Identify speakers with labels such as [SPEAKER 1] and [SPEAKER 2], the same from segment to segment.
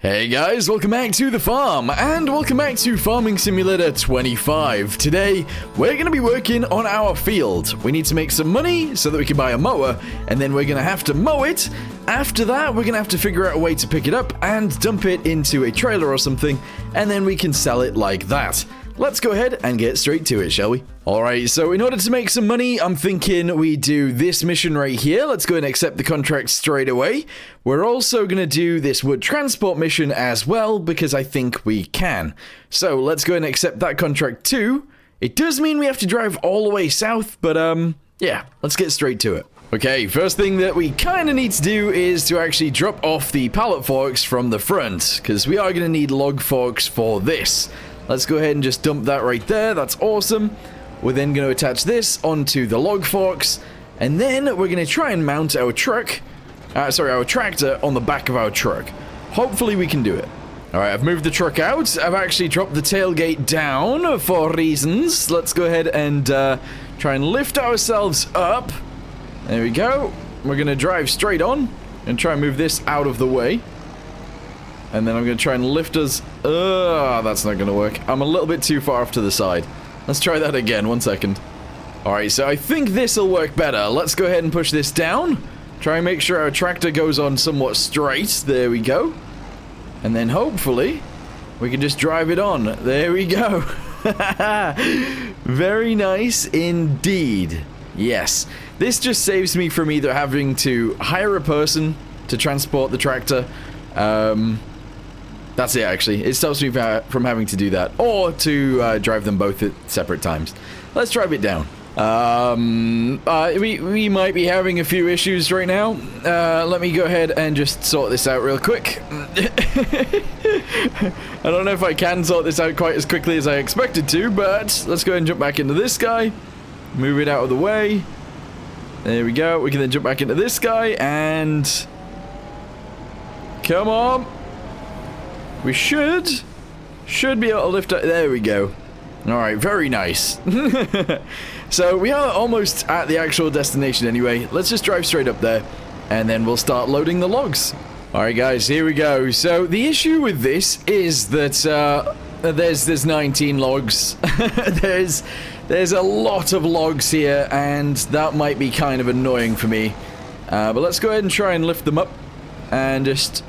[SPEAKER 1] Hey guys, welcome back to the farm, and welcome back to Farming Simulator 25. Today, we're going to be working on our field. We need to make some money so that we can buy a mower, and then we're going to have to mow it. After that, we're going to have to figure out a way to pick it up and dump it into a trailer or something, and then we can sell it like that. Let's go ahead and get straight to it, shall we? Alright, so in order to make some money, I'm thinking we do this mission right here. Let's go and accept the contract straight away. We're also going to do this wood transport mission as well, because I think we can. So let's go and accept that contract too. It does mean we have to drive all the way south, but yeah, let's get straight to it. Okay, first thing that we kind of need to do is to actually drop off the pallet forks from the front, because we are going to need log forks for this. Let's go ahead and just dump that right there. That's awesome. We're then going to attach this onto the log forks, and then we're going to try and mount our truck, our tractor on the back of our truck. Hopefully we can do it. All right, I've moved the truck out. I've actually dropped the tailgate down for reasons. Let's go ahead and try and lift ourselves up. There we go. We're going to drive straight on and try and move this out of the way. And then I'm going to try and lift us. That's not going to work. I'm a little bit too far off to the side. Let's try that again. 1 second. Alright, so I think this will work better. Let's go ahead and push this down. Try and make sure our tractor goes on somewhat straight. There we go. And then hopefully we can just drive it on. There we go. Very nice indeed. Yes. This just saves me from either having to hire a person to transport the tractor. That's it, actually. It stops me from having to do that, or to drive them both at separate times. Let's drive it down. We might be having a few issues right now. Let me go ahead and just sort this out real quick. I don't know if I can sort this out quite as quickly as I expected to, but let's go ahead and jump back into this guy. Move it out of the way. There we go. We can then jump back into this guy, and... come on. We should be able to lift up. There we go. Alright, very nice. So we are almost at the actual destination anyway. Let's just drive straight up there, and then we'll start loading the logs. Alright guys, here we go. So the issue with this is that there's 19 logs. there's a lot of logs here, and that might be kind of annoying for me. But let's go ahead and try and lift them up, and just...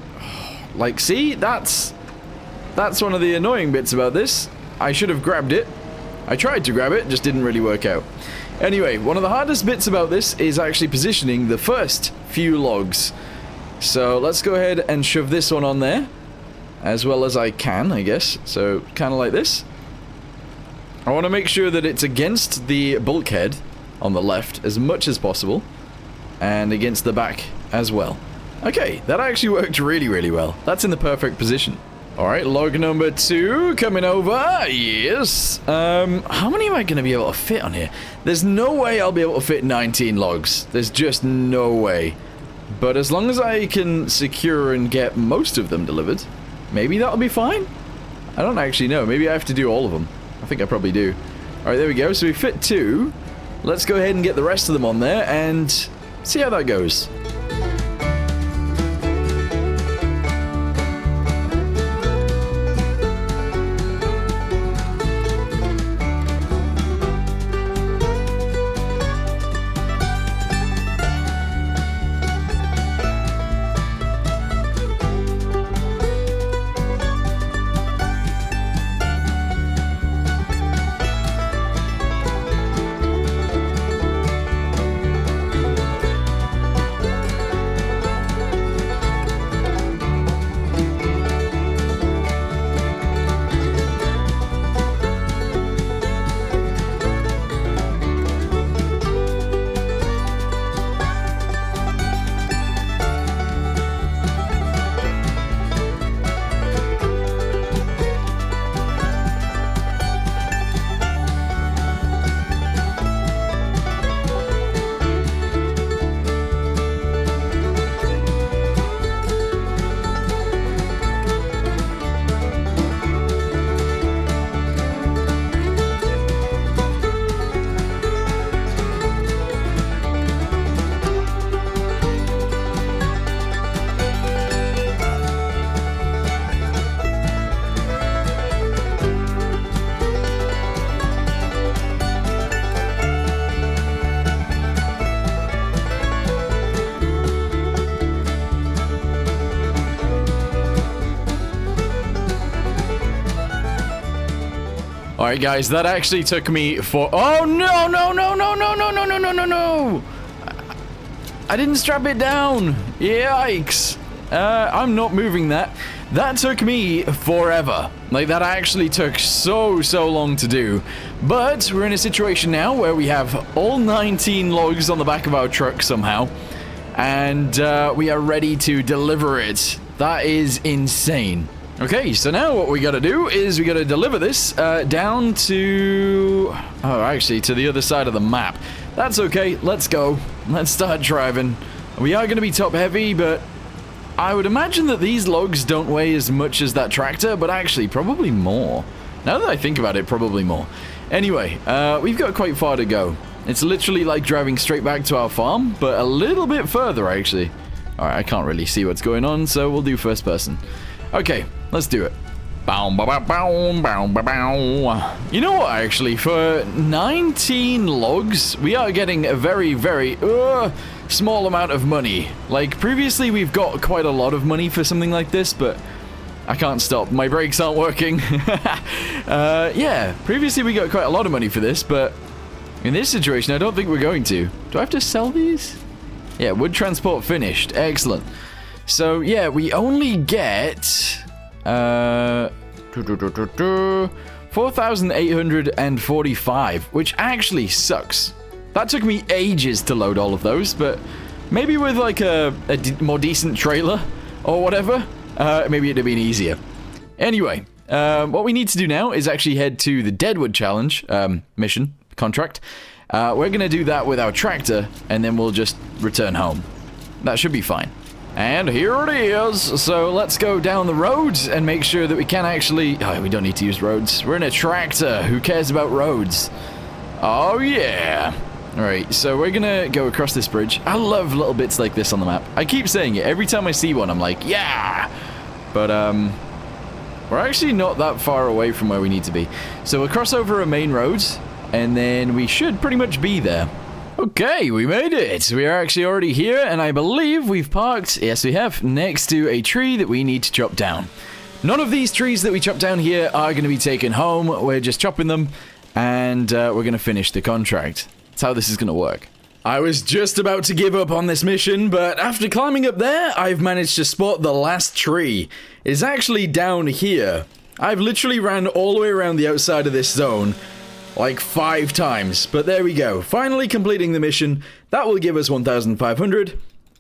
[SPEAKER 1] like, see? That's one of the annoying bits about this. I should have grabbed it. I tried to grab it, just didn't really work out. Anyway, one of the hardest bits about this is actually positioning the first few logs. So let's go ahead and shove this one on there, as well as I can, I guess. So, kind of like this. I want to make sure that it's against the bulkhead on the left as much as possible, and against the back as well. Okay, that actually worked really, really well. That's in the perfect position. Alright, log number 2 coming over. Yes. How many am I going to be able to fit on here? There's no way I'll be able to fit 19 logs. There's just no way. But as long as I can secure and get most of them delivered, maybe that'll be fine? I don't actually know. Maybe I have to do all of them. I think I probably do. Alright, there we go. So we fit 2. Let's go ahead and get the rest of them on there and see how that goes. Alright, guys, that actually took me for... Oh, no, no, no, no, no, no, no, no, no, no, no! I didn't strap it down. Yikes. I'm not moving that. That took me forever. Like, that actually took so long to do. But we're in a situation now where we have all 19 logs on the back of our truck somehow. And we are ready to deliver it. That is insane. Okay, so now what we gotta do is we gotta deliver this down to... Oh, actually, to the other side of the map. That's okay, let's go. Let's start driving. We are gonna be top heavy, but I would imagine that these logs don't weigh as much as that tractor, but actually, probably more. Now that I think about it, probably more. Anyway, we've got quite far to go. It's literally like driving straight back to our farm, but a little bit further, actually. Alright, I can't really see what's going on, so we'll do first person. Okay, let's do it. Bow, bow, bow, bow, bow, bow, bow. You know what, actually, for 19 logs, we are getting a very small amount of money. Like, previously we've got quite a lot of money for something like this, but I can't stop. My brakes aren't working. Yeah, previously we got quite a lot of money for this, but in this situation, I don't think we're going to. Do I have to sell these? Yeah, wood transport finished. Excellent. So, yeah, we only get 4,845, which actually sucks. That took me ages to load all of those, but maybe with like a more decent trailer or whatever, maybe it'd have been easier. Anyway, what we need to do now is actually head to the Deadwood Challenge mission contract. We're going to do that with our tractor, and then we'll just return home. That should be fine. And here it is. So let's go down the roads and make sure that we can actually... Oh, we don't need to use roads. We're in a tractor. Who cares about roads? Oh, yeah. All right, so we're going to go across this bridge. I love little bits like this on the map. I keep saying it. Every time I see one, I'm like, yeah. But, we're actually not that far away from where we need to be. So we'll cross over a main road, and then we should pretty much be there. Okay, we made it. We are actually already here, and I believe we've parked, yes we have, next to a tree that we need to chop down. None of these trees that we chop down here are going to be taken home. We're just chopping them, and we're going to finish the contract. That's how this is going to work. I was just about to give up on this mission, but after climbing up there, I've managed to spot the last tree. It's actually down here. I've literally ran all the way around the outside of this zone, like 5 times, but there we go. Finally completing the mission. That will give us 1,500.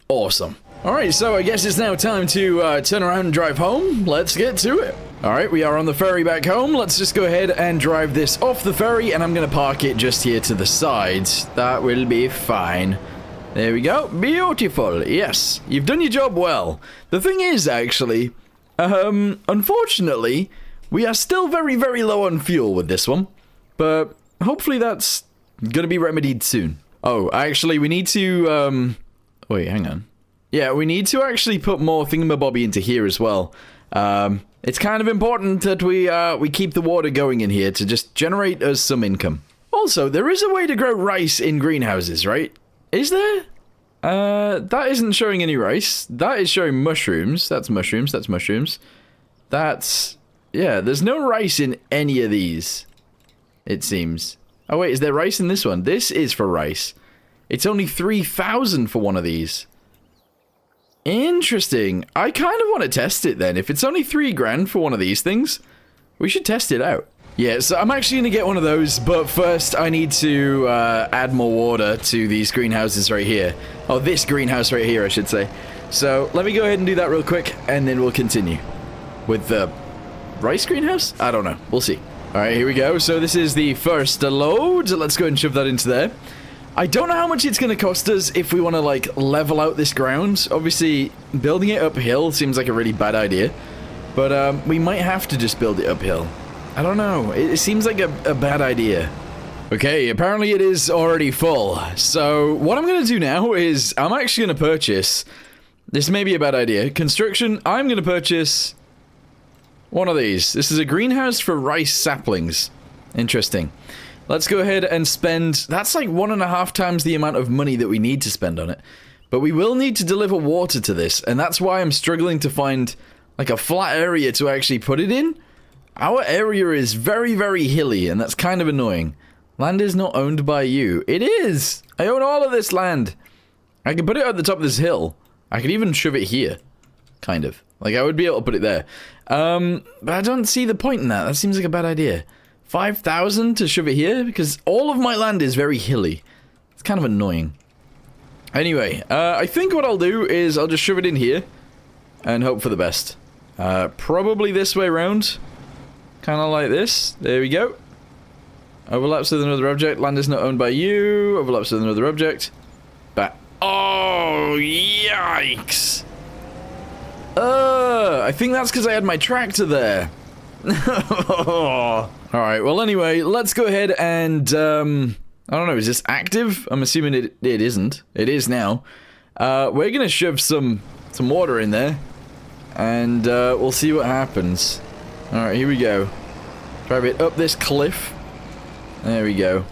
[SPEAKER 1] Awesome. Alright, so I guess it's now time to turn around and drive home. Let's get to it. Alright, we are on the ferry back home. Let's just go ahead and drive this off the ferry, and I'm going to park it just here to the side. That will be fine. There we go. Beautiful. Yes, you've done your job well. The thing is, actually, unfortunately, we are still very low on fuel with this one. But hopefully that's gonna be remedied soon. Oh, actually, we need to, wait, hang on. Yeah, we need to actually put more thingamabobby into here as well. It's kind of important that we keep the water going in here to just generate us some income. Also, there is a way to grow rice in greenhouses, right? Is there? That isn't showing any rice. That is showing mushrooms. That's mushrooms, that's mushrooms. That's... Yeah, there's no rice in any of these. It seems. Oh wait, is there rice in this one? This is for rice. It's only 3,000 for one of these. Interesting. I kind of want to test it then. If it's only 3 grand for one of these things, we should test it out. Yeah, so I'm actually going to get one of those, but first I need to add more water to these greenhouses right here. Oh, this greenhouse right here, I should say. So let me go ahead and do that real quick, and then we'll continue. With the rice greenhouse? I don't know. We'll see. Alright, here we go. So this is the first load. Let's go ahead and shove that into there. I don't know how much it's going to cost us if we want to, like, level out this ground. Obviously, building it uphill seems like a really bad idea. But we might have to just build it uphill. I don't know. It seems like a bad idea. Okay, apparently it is already full. So what I'm going to do now is I'm actually going to purchase... This may be a bad idea. Construction, I'm going to purchase... one of these. This is a greenhouse for rice saplings. Interesting. Let's go ahead and spend... That's like 1.5 times the amount of money that we need to spend on it. But we will need to deliver water to this, and that's why I'm struggling to find like a flat area to actually put it in. Our area is very, very hilly, and that's kind of annoying. Land is not owned by you. It is! I own all of this land. I can put it at the top of this hill. I could even shove it here. Kind of. Like, I would be able to put it there. But I don't see the point in that. That seems like a bad idea. 5,000 to shove it here? Because all of my land is very hilly. It's kind of annoying. Anyway, I think what I'll do is I'll just shove it in here. And hope for the best. Probably this way around. Kind of like this. There we go. Overlaps with another object. Land is not owned by you. Overlaps with another object. But oh, yikes. I think that's because I had my tractor there. Alright, well anyway, let's go ahead and, I don't know, is this active? I'm assuming it isn't. It is now. We're gonna shove some water in there. And, we'll see what happens. Alright, here we go. Drive it up this cliff. There we go.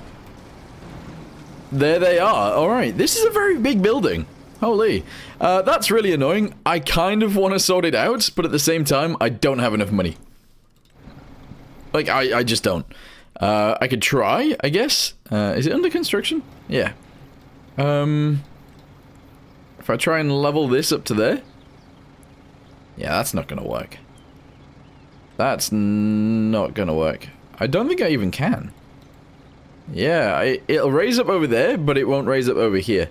[SPEAKER 1] There they are. Alright, this is a very big building. Holy. That's really annoying. I kind of want to sort it out, but at the same time, I don't have enough money. Like, I just don't. I could try, I guess. Is it under construction? Yeah. If I try and level this up to there. Yeah, that's not gonna work. That's not gonna work. I don't think I even can. Yeah, it'll raise up over there, but it won't raise up over here.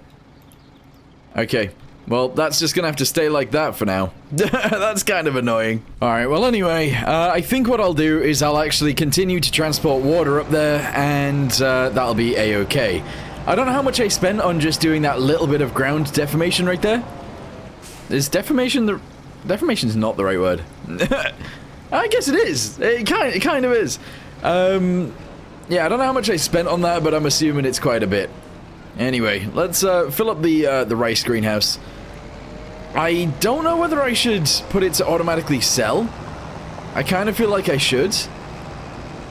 [SPEAKER 1] Okay. Well, that's just gonna have to stay like that for now. That's kind of annoying. Alright, well anyway, I think what I'll do is I'll actually continue to transport water up there, and that'll be a-okay. I don't know how much I spent on just doing that little bit of ground deformation right there. Is deformation the... Deformation's not the right word. I guess it is. It kind of is. Yeah, I don't know how much I spent on that, but I'm assuming it's quite a bit. Anyway, let's fill up the rice greenhouse. I don't know whether I should put it to automatically sell. I kind of feel like I should.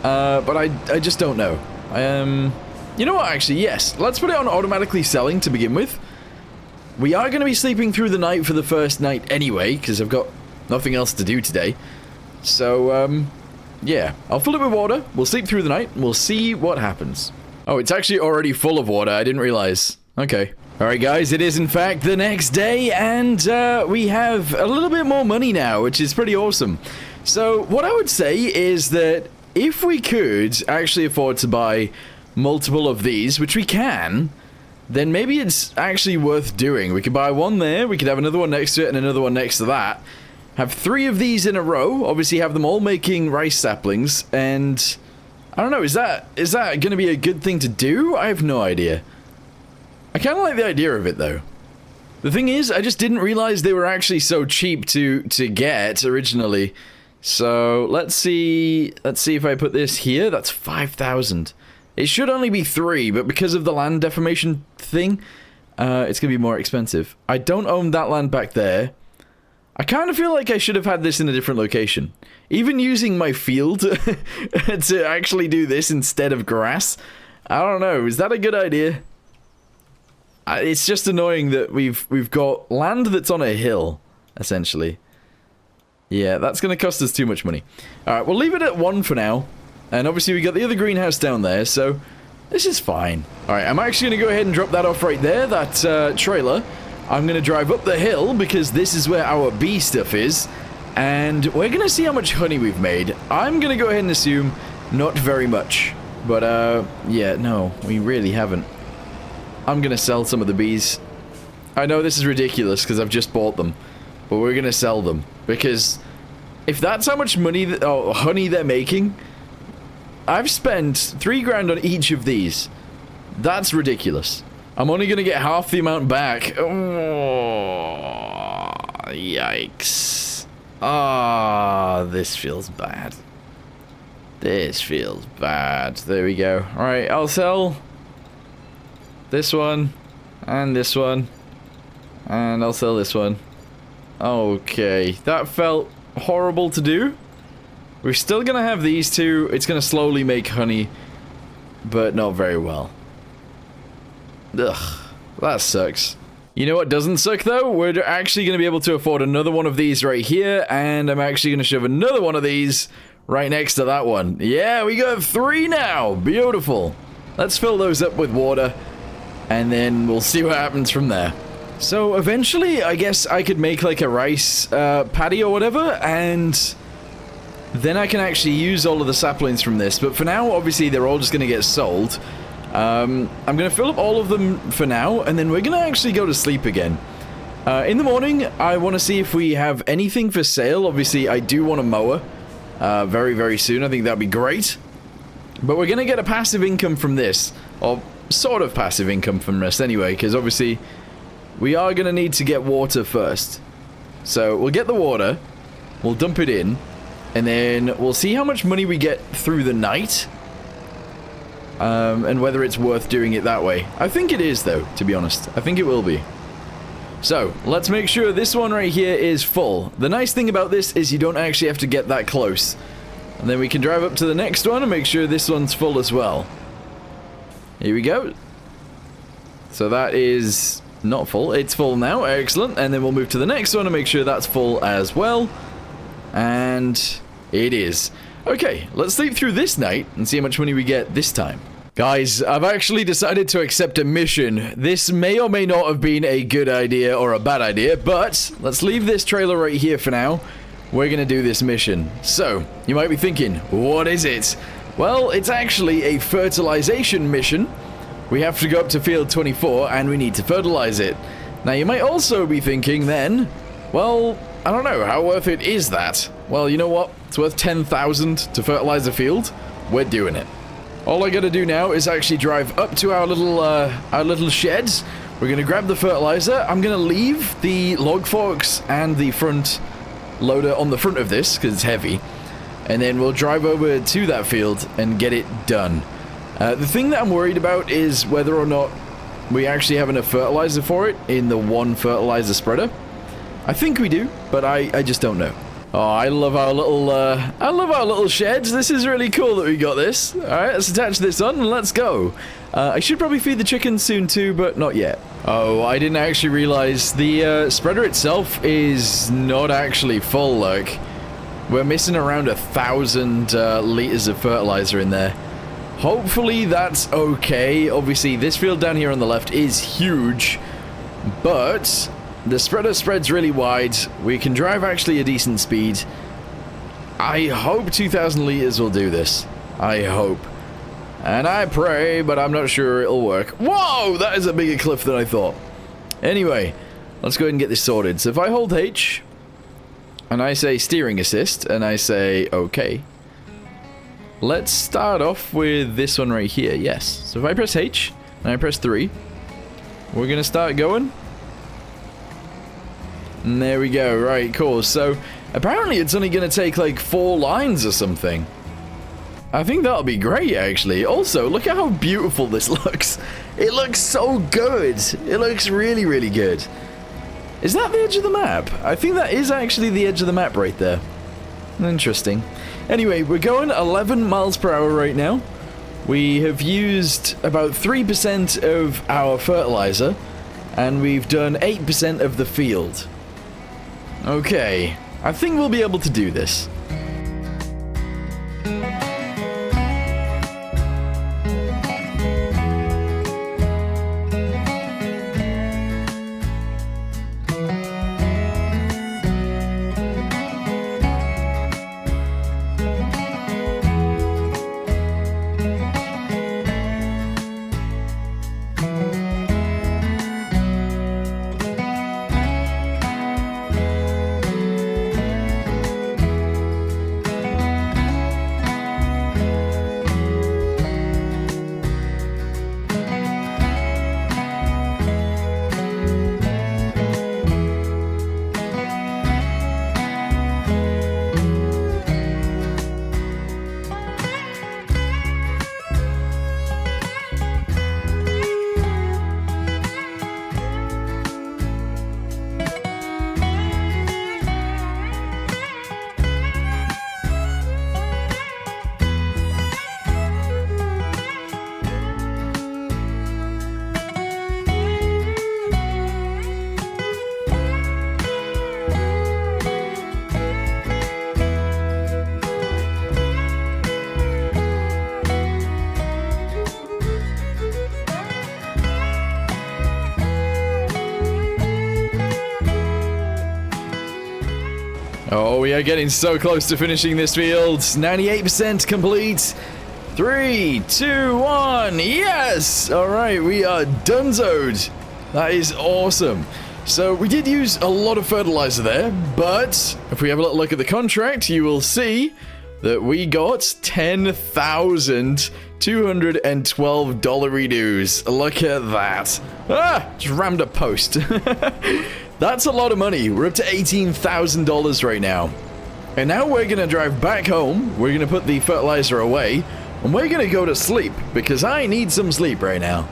[SPEAKER 1] But I just don't know. You know what, actually, yes. Let's put it on automatically selling to begin with. We are going to be sleeping through the night for the first night anyway, because I've got nothing else to do today. So, yeah. I'll fill it with water, we'll sleep through the night, and we'll see what happens. Oh, it's actually already full of water, I didn't realize. Okay. Alright guys, it is in fact the next day, and we have a little bit more money now, which is pretty awesome. So, what I would say is that if we could actually afford to buy multiple of these, which we can, then maybe it's actually worth doing. We could buy one there, we could have another one next to it, and another one next to that. Have 3 of these in a row, obviously have them all making rice saplings, and... I don't know, is that going to be a good thing to do? I have no idea. I kind of like the idea of it, though. The thing is, I just didn't realize they were actually so cheap to get originally. So, let's see if I put this here. That's 5,000. It should only be 3, but because of the land deformation thing, it's going to be more expensive. I don't own that land back there. I kind of feel like I should have had this in a different location. Even using my field to actually do this instead of grass. I don't know, is that a good idea? It's just annoying that we've got land that's on a hill, essentially. Yeah, that's going to cost us too much money. Alright, we'll leave it at 1 for now. And obviously we got the other greenhouse down there, so this is fine. Alright, I'm actually going to go ahead and drop that off right there, that trailer. I'm going to drive up the hill because this is where our bee stuff is. And we're going to see how much honey we've made. I'm going to go ahead and assume not very much. But, yeah, no, we really haven't. I'm going to sell some of the bees. I know this is ridiculous because I've just bought them. But we're going to sell them. Because if that's how much money, honey they're making, I've spent 3 grand on each of these. That's ridiculous. I'm only going to get half the amount back. Oh, yikes. Ah, this feels bad. This feels bad. There we go. Alright, I'll sell this one and this one. And I'll sell this one. Okay, that felt horrible to do. We're still going to have these 2. It's going to slowly make honey, but not very well. Ugh, that sucks. You know what doesn't suck, though? We're actually going to be able to afford another one of these right here, and I'm actually going to shove another one of these right next to that one. Yeah, we got 3 now. Beautiful. Let's fill those up with water, and then we'll see what happens from there. So eventually, I guess I could make like a rice paddy or whatever, and then I can actually use all of the saplings from this. But for now, obviously, they're all just going to get sold. I'm going to fill up all of them for now, and then we're going to actually go to sleep again. In the morning, I want to see if we have anything for sale. Obviously, I do want a mower very, very soon. I think that'd be great. But we're going to get a passive income from this, or sort of passive income from this anyway, because obviously we are going to need to get water first. So we'll get the water, we'll dump it in, and then we'll see how much money we get through the night, and whether it's worth doing it that way. I think it is, though, to be honest. I think it will be. So, let's make sure this one right here is full. The nice thing about this is you don't actually have to get that close. And then we can drive up to the next one and make sure this one's full as well. Here we go. So that is not full. It's full now. Excellent. And then we'll move to the next one and make sure that's full as well. And it is. Okay, let's sleep through this night and see how much money we get this time. Guys, I've actually decided to accept a mission. This may or may not have been a good idea or a bad idea, but let's leave this trailer right here for now. We're going to do this mission. So, you might be thinking, what is it? Well, it's actually a fertilization mission. We have to go up to field 24 and we need to fertilize it. Now, you might also be thinking then, well, I don't know, how worth it is that? Well, you know what? It's worth 10,000 to fertilize a field. We're doing it. All I gotta do now is actually drive up to our little sheds. We're gonna grab the fertilizer. I'm gonna leave the log forks and the front loader on the front of this because it's heavy, and then we'll drive over to that field and get it done. The thing that I'm worried about is whether or not we actually have enough fertilizer for it in the one fertilizer spreader. I think we do, but I just don't know. Oh, I love our little sheds. This is really cool that we got this. All right, let's attach this on and let's go. I should probably feed the chickens soon too, but not yet. Oh, I didn't actually realize the spreader itself is not actually full. Look, we're missing around 1,000 liters of fertilizer in there. Hopefully that's okay. Obviously, this field down here on the left is huge, but the spreader spreads really wide. We can drive actually a decent speed. I hope 2,000 liters will do this. I hope. And I pray, but I'm not sure it'll work. Whoa! That is a bigger cliff than I thought. Anyway, let's go ahead and get this sorted. So if I hold H, and I say steering assist, and I say okay, let's start off with this one right here. Yes. So if I press H, and I press 3, we're going to start going. And there we go. Right, cool. So apparently it's only going to take like 4 lines or something. I think that'll be great, actually. Also, look at how beautiful this looks. It looks so good. It looks really, really good. Is that the edge of the map? I think that is actually the edge of the map right there. Interesting. Anyway, we're going 11 miles per hour right now. We have used about 3% of our fertilizer, and we've done 8% of the field. Okay, I think we'll be able to do this. we are getting so close to finishing this field. 98% complete. 3, 2, 1. Yes! Alright, we are donezoed. That is awesome. So we did use a lot of fertilizer there, but if we have a little look at the contract, you will see that we got 10,212 dollaritos. Look at that. Ah, just rammed a post. That's a lot of money. We're up to $18,000 right now. And now we're going to drive back home. We're going to put the fertilizer away. And we're going to go to sleep because I need some sleep right now.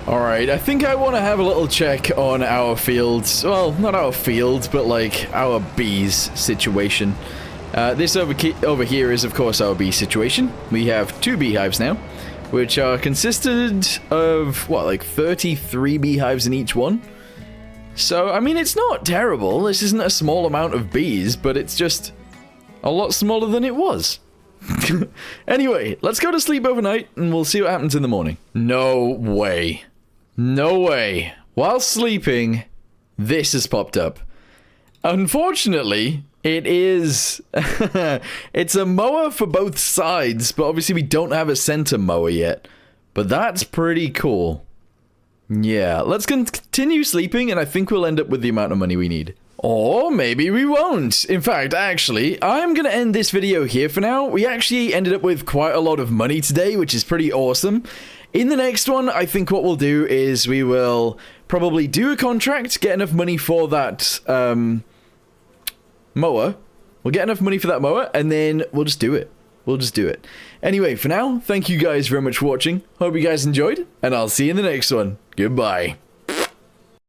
[SPEAKER 1] Alright, I think I want to have a little check on our fields. Well, not our fields, but like our bees situation. This over here is, of course, our bee situation. We have 2 beehives now, which are consisted of, what, like 33 beehives in each one? So, I mean, it's not terrible. This isn't a small amount of bees, but it's just a lot smaller than it was. Anyway, let's go to sleep overnight, and we'll see what happens in the morning. No way. No way. While sleeping, this has popped up. Unfortunately, it is... it's a mower for both sides, but obviously we don't have a center mower yet. But that's pretty cool. Yeah, let's continue sleeping, and I think we'll end up with the amount of money we need. Or maybe we won't. In fact, actually, I'm going to end this video here for now. We actually ended up with quite a lot of money today, which is pretty awesome. In the next one, I think what we'll do is we will probably do a contract, get enough money for that mower. We'll get enough money for that mower, and then we'll just do it. We'll just do it. Anyway, for now, thank you guys very much for watching. Hope you guys enjoyed, and I'll see you in the next one. Goodbye.